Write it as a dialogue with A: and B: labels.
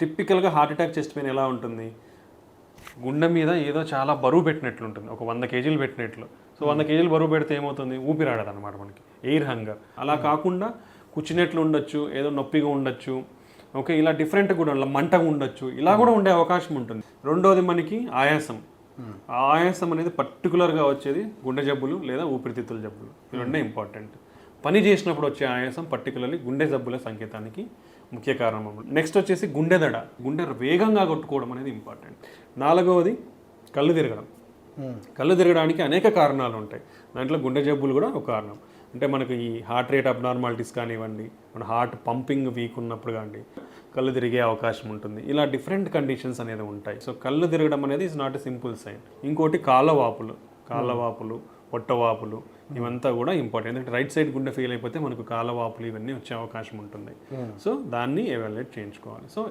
A: టిపికల్గా heart attack chest pain ఎలా ఉంటుంది? గుండె మీద ఏదో చాలా బరువు పెట్టినట్లు ఉంటుంది, ఒక 100 కేజీలు పెట్టినట్లు. సో 100 కేజీలు బరువు పెడితే ఏమవుతుంది? ఊపిరాడదు అనమాట మనకి, ఎయిర్ హంగర్. అలా కాకుండా కూర్చున్నట్లు ఉండొచ్చు, ఏదో నొప్పిగా ఉండొచ్చు, ఓకే, ఇలా డిఫరెంట్ కూడా మంటగా ఉండొచ్చు, ఇలా కూడా ఉండే అవకాశం ఉంటుంది. రెండోది మనకి ఆయాసం. ఆ ఆయాసం అనేది పర్టికులర్గా వచ్చేది గుండె జబ్బులు లేదా ఊపిరితిత్తుల జబ్బులు. ఇవి రెండే ఇంపార్టెంట్. పని చేసినప్పుడు వచ్చే ఆయాసం పర్టికులర్లీ గుండె జబ్బుల సంకేతానికి ముఖ్య కారణం. నెక్స్ట్ వచ్చేసి గుండె దడ, గుండె వేగంగా కొట్టుకోవడం అనేది ఇంపార్టెంట్. నాలుగవది కళ్ళు తిరగడం. కళ్ళు తిరగడానికి అనేక కారణాలు ఉంటాయి, దాంట్లో గుండె జబ్బులు కూడా ఒక కారణం. అంటే మనకి ఈ హార్ట్ రేట్ అబ్నార్మాలిటీస్ కానివ్వండి, మన హార్ట్ పంపింగ్ వీక్ ఉన్నప్పుడు కానీ కళ్ళు తిరిగే అవకాశం ఉంటుంది. ఇలా డిఫరెంట్ కండిషన్స్ అనేది ఉంటాయి. సో కళ్ళు తిరగడం అనేది is not a simple sign. ఇంకోటి కాళ్ళవాపులు, పొట్టవాపులు, ఇవంతా కూడా ఇంపార్టెంట్. ఎందుకంటే రైట్ సైడ్ గుండె ఫెయిల్ అయిపోతే మనకు కాళ్ళవాపులు ఇవన్నీ వచ్చే అవకాశం ఉంటుంది. సో దాన్ని ఎవాల్యుయేట్ చేయించుకోవాలి. సో